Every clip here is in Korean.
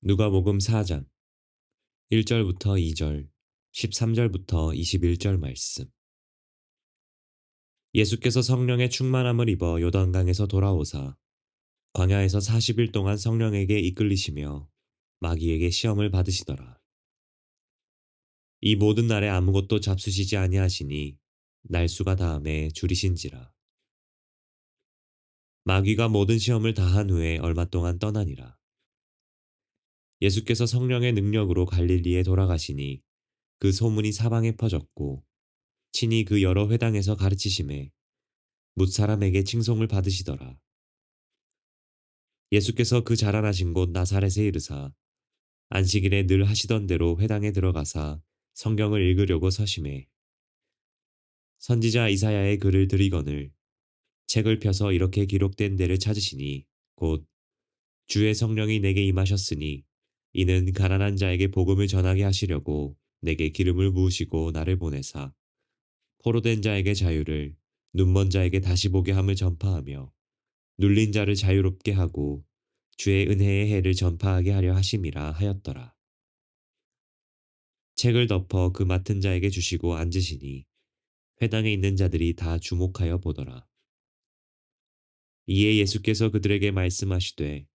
누가복음 4장 1절부터 2절, 13절부터 21절 말씀. 예수께서 성령의 충만함을 입어 요단강에서 돌아오사 광야에서 40일 동안 성령에게 이끌리시며 마귀에게 시험을 받으시더라. 이 모든 날에 아무것도 잡수시지 아니하시니 날수가 다함에 줄이신지라. 마귀가 모든 시험을 다한 후에 얼마 동안 떠나니라. 예수께서 성령의 능력으로 갈릴리에 돌아가시니 그 소문이 사방에 퍼졌고 친히 그 여러 회당에서 가르치심에 뭇 사람에게 칭송을 받으시더라. 예수께서 그 자라나신 곳 나사렛에 이르사 안식일에 늘 하시던 대로 회당에 들어가사 성경을 읽으려고 서심해 선지자 이사야의 글을 들이거늘 책을 펴서 이렇게 기록된 데를 찾으시니 곧 주의 성령이 내게 임하셨으니 이는 가난한 자에게 복음을 전하게 하시려고 내게 기름을 부으시고 나를 보내사 포로된 자에게 자유를 눈먼 자에게 다시 보게 함을 전파하며 눌린 자를 자유롭게 하고 주의 은혜의 해를 전파하게 하려 하심이라 하였더라. 책을 덮어 그 맡은 자에게 주시고 앉으시니 회당에 있는 자들이 다 주목하여 보더라. 이에 예수께서 그들에게 말씀하시되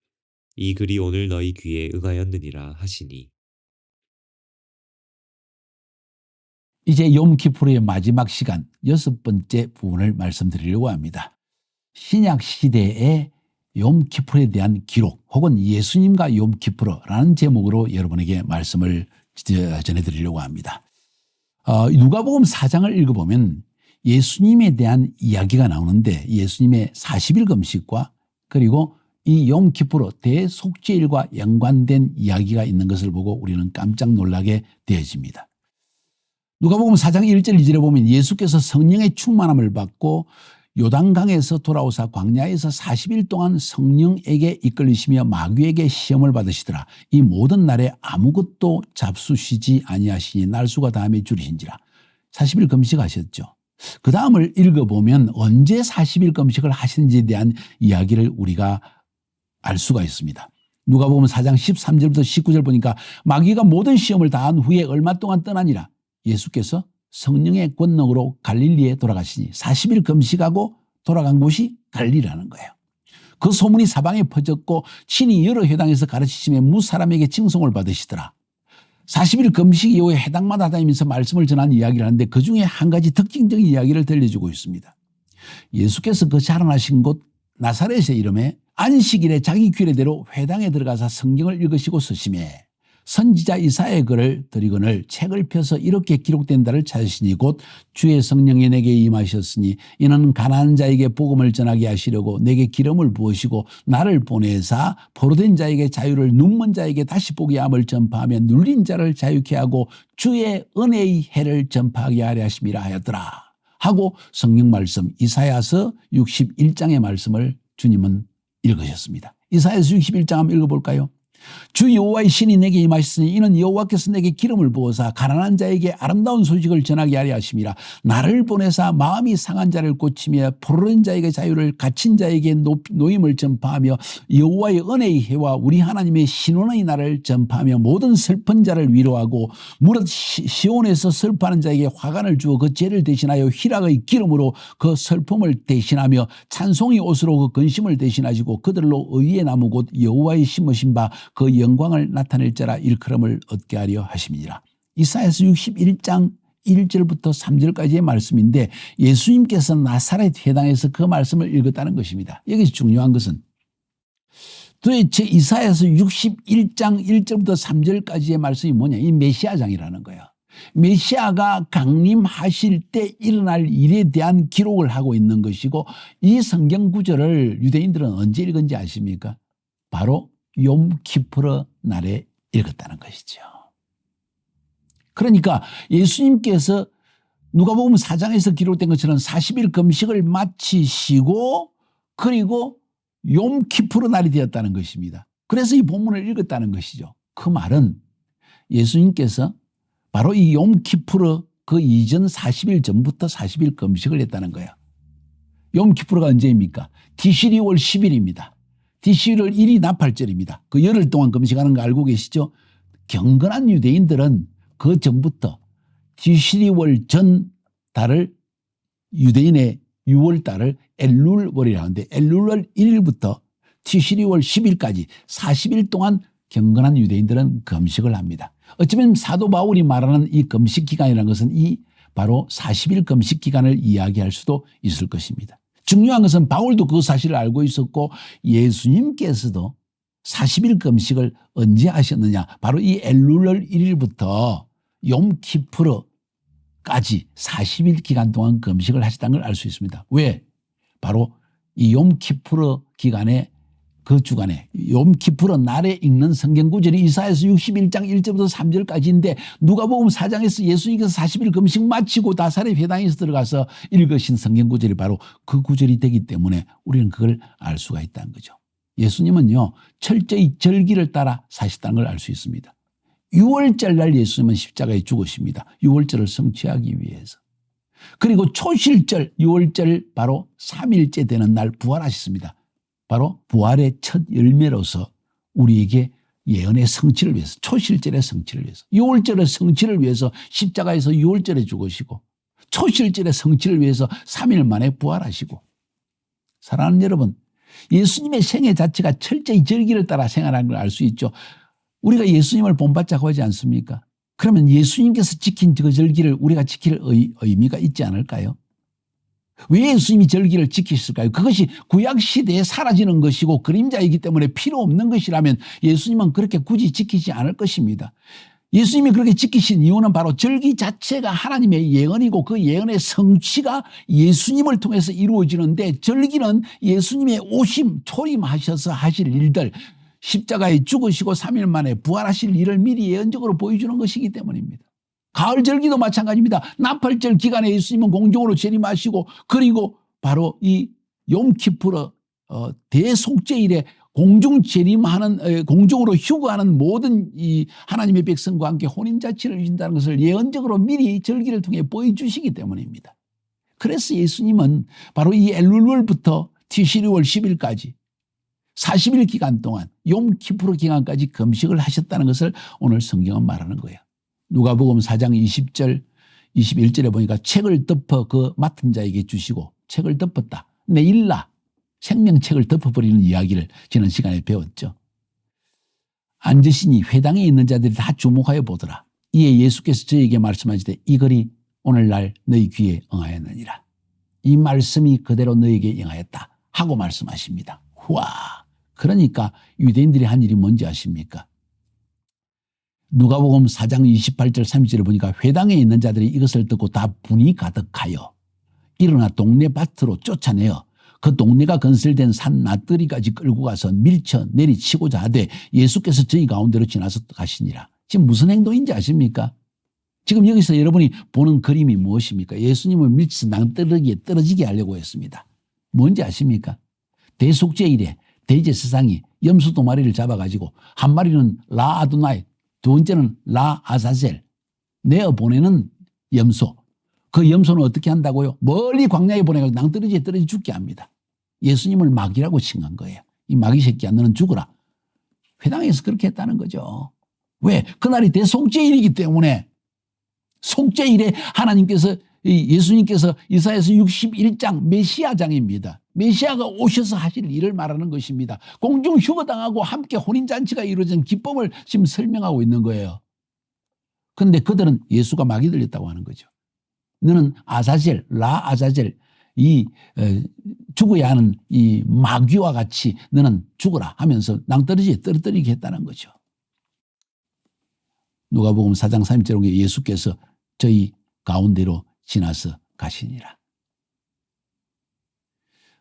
이 글이 오늘 너희 귀에 응하였느니라 하시니. 이제 욤키푸르의 마지막 시간 6번째 부분을 말씀드리려고 합니다. 신약 시대의 욤키푸르에 대한 기록 혹은 예수님과 욤키푸르라는 제목으로 여러분에게 말씀을 전해드리려고 합니다. 누가복음 4장을 읽어보면 예수님에 대한 이야기가 나오는데 예수님의 40일 금식과 그리고 이 욤키푸르 대속죄일과 연관된 이야기가 있는 것을 보고 우리는 깜짝 놀라게 되어집니다. 누가복음 4장 1절 2절에 보면 예수께서 성령의 충만함을 받고 요단강에서 돌아오사 광야에서 40일 동안 성령에게 이끌리시며 마귀에게 시험을 받으시더라. 이 모든 날에 아무것도 잡수시지 아니하시니 날수가 다함에 줄이신지라. 40일 금식하셨죠. 그 다음을 읽어보면 언제 40일 금식을 하시는지에 대한 이야기를 우리가 알 수가 있습니다. 누가복음 4장 13절부터 19절 보니까 마귀가 모든 시험을 다한 후에 얼마 동안 떠나니라. 예수께서 성령의 권능으로 갈릴리에 돌아가시니 40일 금식하고 돌아간 곳이 갈릴리라는 거예요. 그 소문이 사방에 퍼졌고 친히 여러 회당에서 가르치심에 무 사람에게 칭송을 받으시더라. 40일 금식 이후에 회당마다 다니면서 말씀을 전한 이야기를 하는데 그중에 한 가지 특징적인 이야기를 들려주고 있습니다. 예수께서 그 자라나신 곳 나사렛의 이름에 안식일에 자기 규례대로 회당에 들어가서 성경을 읽으시고 서심해 선지자 이사야의 글을 들이거늘 책을 펴서 이렇게 기록된 바를 찾으시니 곧 주의 성령이 내게 임하셨으니 이는 가난한 자에게 복음을 전하게 하시려고 내게 기름을 부으시고 나를 보내사 포로된 자에게 자유를 눈먼 자에게 다시 보게 함을 전파하며 눌린 자를 자유케 하고 주의 은혜의 해를 전파하게 하려 하심이라 하였더라 하고 성경 말씀 이사야서 61장의 말씀을 주님은 읽으셨습니다. 이사야서 61장 한번 읽어볼까요? 주 여호와의 신이 내게 임하셨으니 이는 여호와께서 내게 기름을 부어사 가난한 자에게 아름다운 소식을 전하게 하려 하심이라. 나를 보내사 마음이 상한 자를 고치며 포로된 자에게 자유를 갇힌 자에게 노임을 전파하며 여호와의 은혜의 해와 우리 하나님의 신원의 날을 전파하며 모든 슬픈 자를 위로하고 무릇 시온에서 슬퍼하는 자에게 화관을 주어 그 죄를 대신하여 희락의 기름으로 그 슬픔을 대신하며 찬송의 옷으로 그 근심을 대신하시고 그들로 의의 나무 곧 여호와의 심으신 바 그 영광을 나타낼 자라 일컬음을 얻게 하려 하심이니라. 이사야서 61장 1절부터 3절까지의 말씀인데 예수님께서 나사렛 회당에서 그 말씀을 읽었다는 것입니다. 여기서 중요한 것은 도대체 이사야서 61장 1절부터 3절까지의 말씀이 뭐냐? 이 메시아장이라는 거예요. 메시아가 강림하실 때 일어날 일에 대한 기록을 하고 있는 것이고 이 성경 구절을 유대인들은 언제 읽은지 아십니까? 바로 욤키푸르 날에 읽었다는 것이죠. 그러니까 예수님께서 누가복음 4장에서 기록된 것처럼 40일 금식을 마치시고 그리고 욤키푸르 날이 되었다는 것입니다. 그래서 이 본문을 읽었다는 것이죠. 그 말은 예수님께서 바로 이 욤키푸르 그 이전 40일 전부터 40일 금식을 했다는 거예요. 욤키푸르가 언제입니까? 티시리 월 10일입니다. 티시리월 1이 나팔절입니다. 그 열흘 동안 금식하는 거 알고 계시죠? 경건한 유대인들은 그 전부터 티시리월 전 달을 유대인의 6월 달을 엘룰월이라고 하는데 엘룰월 1일부터 티시리월 10일까지 40일 동안 경건한 유대인들은 금식을 합니다. 어쩌면 사도 바울이 말하는 이 금식 기간이라는 것은 이 바로 40일 금식 기간을 이야기할 수도 있을 것입니다. 중요한 것은 바울도 그 사실을 알고 있었고 예수님께서도 40일 금식을 언제 하셨느냐. 바로 이 엘룰월 1일부터 욤키프르까지 40일 기간 동안 금식을 하셨다는 걸 알 수 있습니다. 왜? 바로 이 욤키프르 기간에 그 주간에 욤키프르 날에 읽는 성경 구절이 이사야서 61장 1절부터 3절까지인데 누가복음 4장에서 예수님께서 40일 금식 마치고 나사렛 회당에서 들어가서 읽으신 성경 구절이 바로 그 구절이 되기 때문에 우리는 그걸 알 수가 있다는 거죠. 예수님은요 철저히 절기를 따라 사셨다는 걸 알 수 있습니다. 6월절 날 예수님은 십자가에 죽으십니다. 6월절을 성취하기 위해서. 그리고 초실절 6월절 바로 3일째 되는 날 부활하셨습니다. 바로 부활의 첫 열매로서 우리에게 예언의 성취를 위해서 초실절의 성취를 위해서 6월절의 성취를 위해서 십자가에서 6월절에 죽으시고 초실절의 성취를 위해서 3일 만에 부활하시고 사랑하는 여러분 예수님의 생애 자체가 철저히 절기를 따라 생활하는 걸 알 수 있죠. 우리가 예수님을 본받자고 하지 않습니까? 그러면 예수님께서 지킨 그 절기를 우리가 지킬 의미가 있지 않을까요? 왜 예수님이 절기를 지키셨을까요? 그것이 구약시대에 사라지는 것이고 그림자이기 때문에 필요 없는 것이라면 예수님은 그렇게 굳이 지키지 않을 것입니다. 예수님이 그렇게 지키신 이유는 바로 절기 자체가 하나님의 예언이고 그 예언의 성취가 예수님을 통해서 이루어지는데 절기는 예수님의 오심, 초림하셔서 하실 일들 십자가에 죽으시고 3일 만에 부활하실 일을 미리 예언적으로 보여주는 것이기 때문입니다. 가을 절기도 마찬가지입니다. 나팔절 기간에 예수님은 공중으로 재림하시고 그리고 바로 이 욤키프르 대속죄일에 공중 재림하는 공중으로 휴거하는 모든 이 하나님의 백성과 함께 혼인잔치를 이룬다는 것을 예언적으로 미리 절기를 통해 보여주시기 때문입니다. 그래서 예수님은 바로 이 엘룰월부터 티시리월 10일까지 40일 기간 동안 욤키프르 기간까지 금식을 하셨다는 것을 오늘 성경은 말하는 거예요. 누가복음 4장 20절 21절에 보니까 책을 덮어 그 맡은 자에게 주시고 책을 덮었다. 내일라 생명책을 덮어버리는 이야기를 지난 시간에 배웠죠. 앉으시니 회당에 있는 자들이 다 주목하여 보더라. 이에 예수께서 저에게 말씀하시되 이 글이 오늘날 너희 귀에 응하였느니라. 이 말씀이 그대로 너에게 응하였다 하고 말씀하십니다. 와, 그러니까 유대인들이 한 일이 뭔지 아십니까? 누가복음 4장 28절 30절에 보니까 회당에 있는 자들이 이것을 듣고 다 분이 가득하여 일어나 동네 밭으로 쫓아내어 그 동네가 건설된 산 나들이까지 끌고 가서 밀쳐 내리치고자 하되 예수께서 저희 가운데로 지나서 가시니라. 지금 무슨 행동인지 아십니까? 지금 여기서 여러분이 보는 그림이 무엇입니까? 예수님을 밀쳐서 낭떠러기에 떨어지게 하려고 했습니다. 뭔지 아십니까? 대속죄일에 대제사장이 염소 두 마리를 잡아가지고 한 마리는 라 아도나이, 두 번째는 라 아사셀 내어보내는 염소. 그 염소는 어떻게 한다고요? 멀리 광야에 보내가지고 낭떠러지에 떨어져 죽게 합니다. 예수님을 마귀라고 칭한 거예요. 이 마귀 새끼야 너는 죽어라. 회당에서 그렇게 했다는 거죠. 왜? 그날이 대속죄일이기 때문에 속죄일에 하나님께서 예수님께서 이사야서 61장 메시아장입니다. 메시아가 오셔서 하실 일을 말하는 것입니다. 공중 휴거당하고 함께 혼인잔치가 이루어진 기쁨을 지금 설명하고 있는 거예요. 그런데 그들은 예수가 마귀 들렸다고 하는 거죠. 너는 아사젤, 라 아사젤, 이 죽어야 하는 이 마귀와 같이 너는 죽어라 하면서 낭떠러지에 떨어뜨리게 했다는 거죠. 누가복음 4장 3절에 예수께서 저희 가운데로 지나서 가시니라.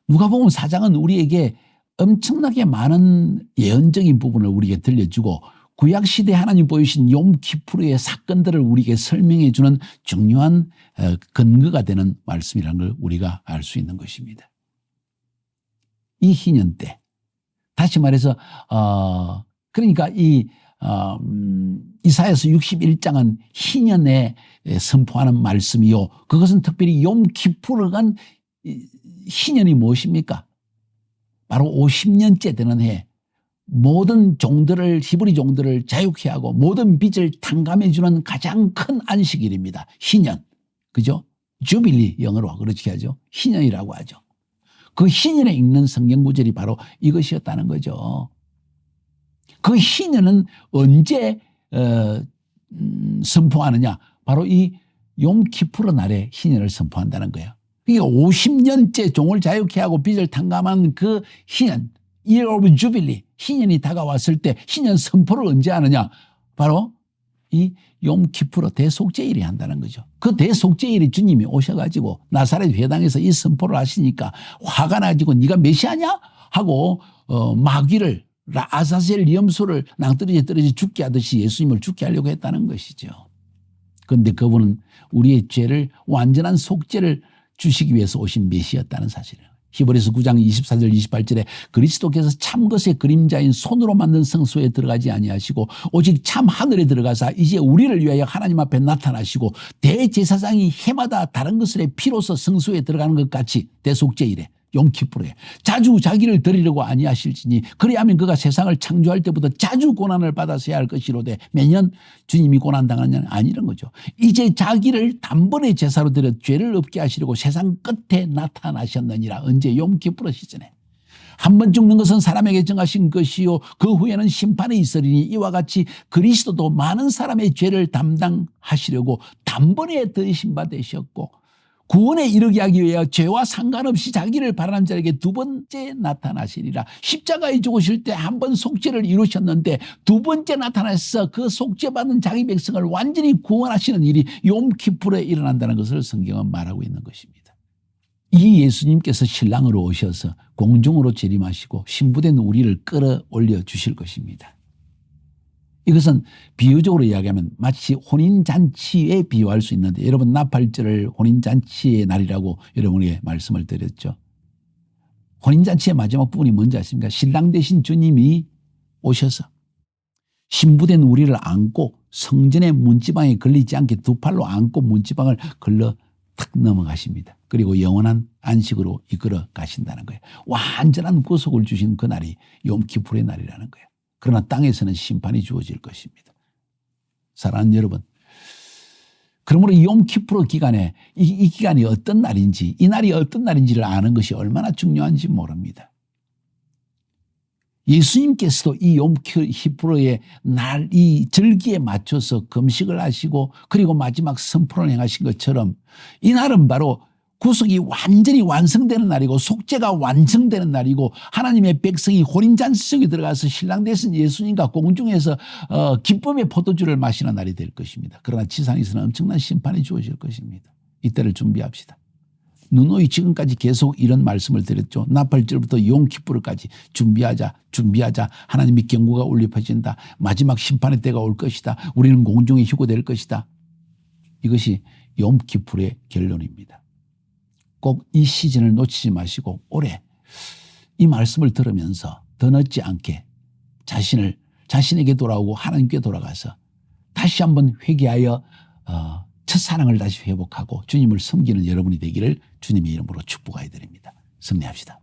누가복음 4장은 우리에게 엄청나게 많은 예언적인 부분을 우리에게 들려주고 구약시대 하나님 보이신 욤키프르의 사건들을 우리에게 설명해 주는 중요한 근거가 되는 말씀이라는 걸 우리가 알 수 있는 것입니다. 이 희년 때 다시 말해서 그러니까 이사야서 61장은 희년에 선포하는 말씀이요. 그것은 특별히 욤키프르간 희년이 무엇입니까? 바로 50년째 되는 해 모든 종들을 히브리 종들을 자유케 하고 모든 빚을 탕감해 주는 가장 큰 안식일입니다. 희년. 그죠? 주빌리 영어로 그렇게 하죠. 희년이라고 하죠. 그 희년에 읽는 성경 구절이 바로 이것이었다는 거죠. 그 희년은 언제 선포하느냐? 바로 이 욤키푸르 날에 희년을 선포한다는 거예요. 이게 50년째 종을 자유케 하고 빚을 탕감한 그 희년, Year of Jubilee, 희년이 다가왔을 때 희년 선포를 언제 하느냐? 바로 이 욤키푸르 대속죄일이 한다는 거죠. 그 대속죄일이 주님이 오셔가지고 나사렛 회당에서 이 선포를 하시니까 화가 나가지고 네가 메시아냐? 하고 마귀를 아사셀 염소를 낭떠러지에 떨어져 죽게 하듯이 예수님을 죽게 하려고 했다는 것이죠. 그런데 그분은 우리의 죄를 완전한 속죄를 주시기 위해서 오신 메시아였다는 사실이에요. 히브리서 9장 24절 28절에 그리스도께서 참 것의 그림자인 손으로 만든 성소에 들어가지 아니하시고 오직 참 하늘에 들어가사 이제 우리를 위하여 하나님 앞에 나타나시고 대제사장이 해마다 다른 것의 피로서 성소에 들어가는 것 같이 대속죄일에 욤키푸르에 자주 자기를 드리려고 아니하실지니 그리하면 그가 세상을 창조할 때부터 자주 고난을 받아서야 할 것이로되 매년 주님이 고난당하느냐 아니란 거죠. 이제 자기를 단번에 제사로 드려 죄를 없게 하시려고 세상 끝에 나타나셨느니라. 언제? 욤키푸르 시즌에. 한 번 죽는 것은 사람에게 정하신 것이요 그 후에는 심판이 있으리니 이와 같이 그리스도도 많은 사람의 죄를 담당하시려고 단번에 드신 바 되셨고 구원에 이르게 하기 위하여 죄와 상관없이 자기를 바라는 자에게 두 번째 나타나시리라. 십자가에 죽으실 때 한 번 속죄를 이루셨는데 두 번째 나타나셔서 그 속죄받은 자기 백성을 완전히 구원하시는 일이 욤키푸르에 일어난다는 것을 성경은 말하고 있는 것입니다. 이 예수님께서 신랑으로 오셔서 공중으로 재림하시고 신부된 우리를 끌어올려 주실 것입니다. 이것은 비유적으로 이야기하면 마치 혼인잔치에 비유할 수 있는데 여러분 나팔절을 혼인잔치의 날이라고 여러분에게 말씀을 드렸죠. 혼인잔치의 마지막 부분이 뭔지 아십니까? 신랑 되신 주님이 오셔서 신부된 우리를 안고 성전의 문지방에 걸리지 않게 두 팔로 안고 문지방을 걸러 탁 넘어가십니다. 그리고 영원한 안식으로 이끌어 가신다는 거예요. 완전한 구속을 주신 그 날이 욤키푸르의 날이라는 거예요. 그러나 땅에서는 심판이 주어질 것입니다. 사랑하는 여러분, 그러므로 이 욤키푸르 기간에 이 기간이 어떤 날인지 이 날이 어떤 날인지를 아는 것이 얼마나 중요한지 모릅니다. 예수님께서도 이 욤키푸르의 날, 이 절기에 맞춰서 금식을 하시고 그리고 마지막 선포를 행하신 것처럼 이 날은 바로 구속이 완전히 완성되는 날이고 속죄가 완성되는 날이고 하나님의 백성이 혼인잔치 속에 들어가서 신랑 되신 예수님과 공중에서 기쁨의 포도주를 마시는 날이 될 것입니다. 그러나 지상에서는 엄청난 심판이 주어질 것입니다. 이때를 준비합시다. 누누이 지금까지 계속 이런 말씀을 드렸죠. 나팔절부터 욤키푸르까지 준비하자. 하나님의 경고가 울려 퍼진다. 마지막 심판의 때가 올 것이다. 우리는 공중에 휴고될 것이다. 이것이 욤키푸르의 결론입니다. 꼭 이 시즌을 놓치지 마시고 올해 이 말씀을 들으면서 더 늦지 않게 자신에게 돌아오고 하나님께 돌아가서 다시 한번 회개하여 첫사랑을 다시 회복하고 주님을 섬기는 여러분이 되기를 주님의 이름으로 축복하여 드립니다. 승리합시다.